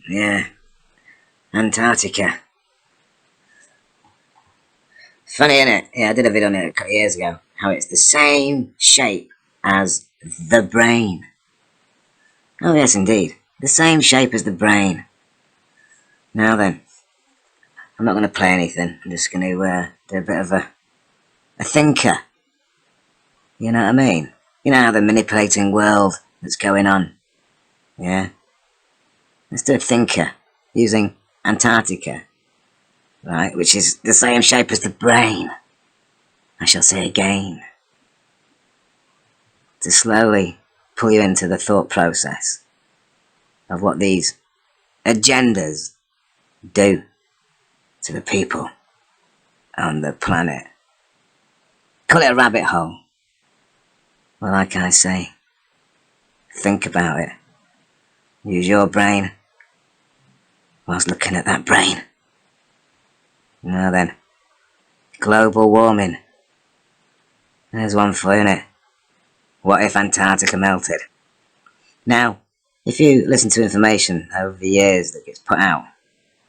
Yeah, Antarctica. Funny, innit? Yeah, I did a video on it a couple of years ago. How it's the same shape as the brain. Oh yes, indeed. The same shape as the brain. Now then, I'm not going to play anything. I'm just going to do a bit of a thinker. You know what I mean? You know how the manipulating world that's going on. Yeah? Let's do a thinker using Antarctica. Right? Which is the same shape as the brain. I shall say again. To slowly pull you into the thought process of what these agendas do to the people on the planet. Call it a rabbit hole. Well, like I say, think about it. Use your brain whilst looking at that brain. Now then, global warming. There's one for you, innit? What if Antarctica melted? Now, if you listen to information over the years that gets put out,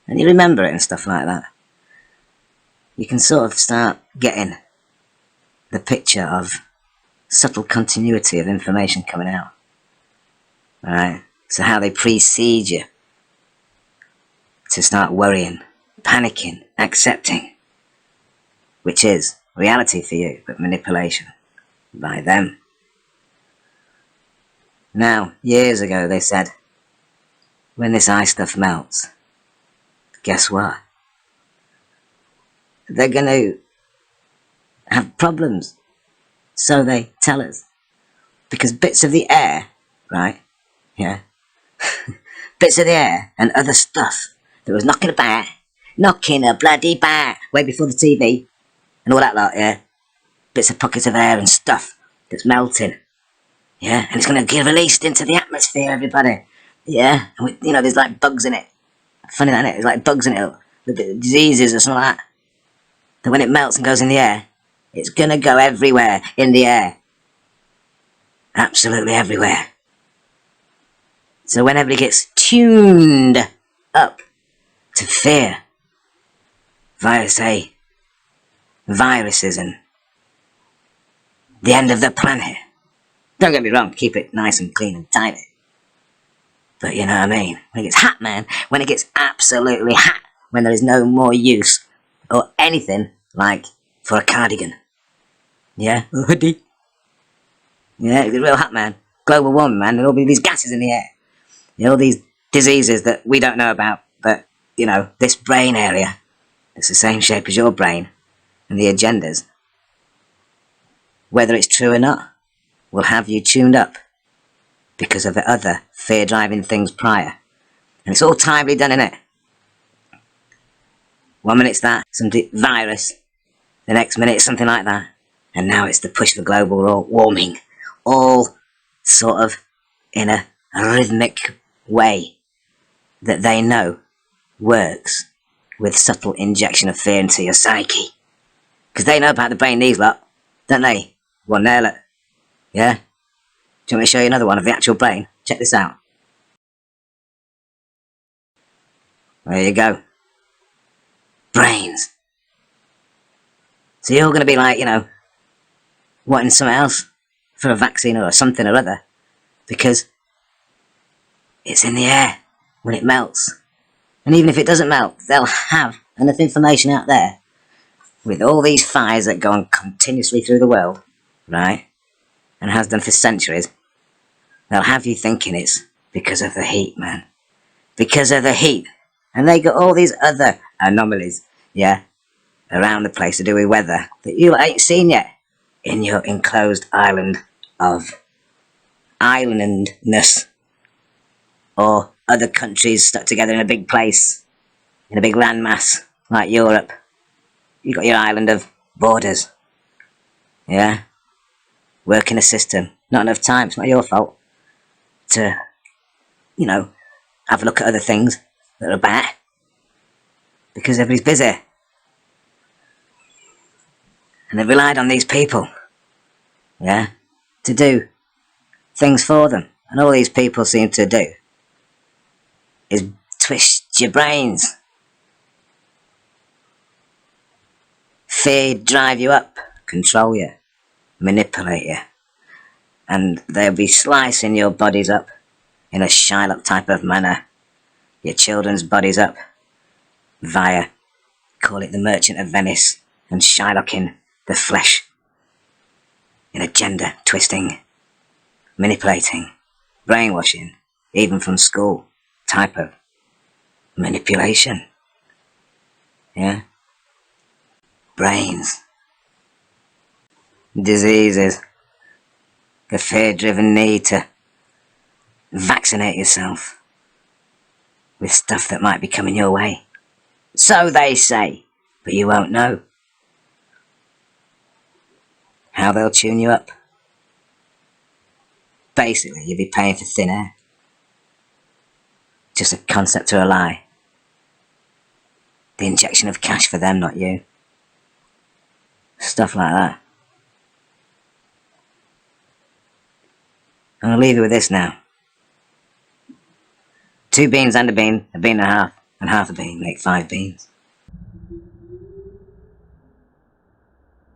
and you remember it and stuff like that, you can sort of start getting the picture of subtle continuity of information coming out. Alright? So how they precede you to start worrying, panicking, accepting, which is reality for you, but manipulation by them. Now, years ago they said, when this ice stuff melts, guess what? They're going to have problems. So they tell us. Because bits of the air, right? Yeah. Bits of the air and other stuff that was knocking a bloody bat way before the TV and all that lot, yeah? Bits of pockets of air and stuff that's melting. Yeah, and it's going to get released into the atmosphere, everybody. Yeah, and you know, there's like bugs in it. Funny that, isn't it? There's like bugs in it, the diseases or something like that. That when it melts and goes in the air, it's going to go everywhere in the air. Absolutely everywhere. So when everybody gets tuned up to fear via, say, viruses and the end of the planet. Don't get me wrong, keep it nice and clean and tidy. But you know what I mean? When it gets hot, man, when it gets absolutely hot, when there is no more use or anything like for a cardigan. Yeah? A hoodie. Yeah, it's real hot, man. Global warming, man. There'll be these gases in the air. You know, all these diseases that we don't know about, but, you know, this brain area, it's the same shape as your brain, and the agendas, whether it's true or not, will have you tuned up because of the other fear-driving things prior. And it's all timely done, innit? 1 minute it's that, some virus, the next minute it's something like that, and now it's the push for global warming, all sort of in a rhythmic way that they know works with subtle injection of fear into your psyche. Because they know about the brain, these lot, don't they? Well, nail it. Yeah? Do you want me to show you another one of the actual brain? Check this out. There you go. Brains. So you're going to be like, you know, wanting something else for a vaccine or something or other, because it's in the air when it melts. And even if it doesn't melt, they'll have enough information out there with all these fires that go on continuously through the world, right? And has done for centuries. They'll have you thinking it's because of the heat, man. Because of the heat. And they got all these other anomalies, yeah, around the place to do with weather that you ain't seen yet in your enclosed island of islandness, or other countries stuck together in a big place, in a big landmass like Europe. You got your island of borders, yeah, working a system. Not enough time. It's not your fault to, you know, have a look at other things that are bad because everybody's busy. And they've relied on these people, yeah, to do things for them. And all these people seem to do is twist your brains. Fear drive you up, control you, manipulate you, and they'll be slicing your bodies up in a Shylock type of manner, your children's bodies up, via, call it the Merchant of Venice, and Shylocking the flesh in agenda twisting, manipulating, brainwashing, even from school type of manipulation. Yeah? Brains. Diseases. The fear-driven need to vaccinate yourself with stuff that might be coming your way. So they say, but you won't know. How they'll tune you up. Basically, you'll be paying for thin air. Just a concept or a lie. The injection of cash for them, not you. Stuff like that. I'll leave you with this now. 2 beans and a bean and a half a bean make 5 beans.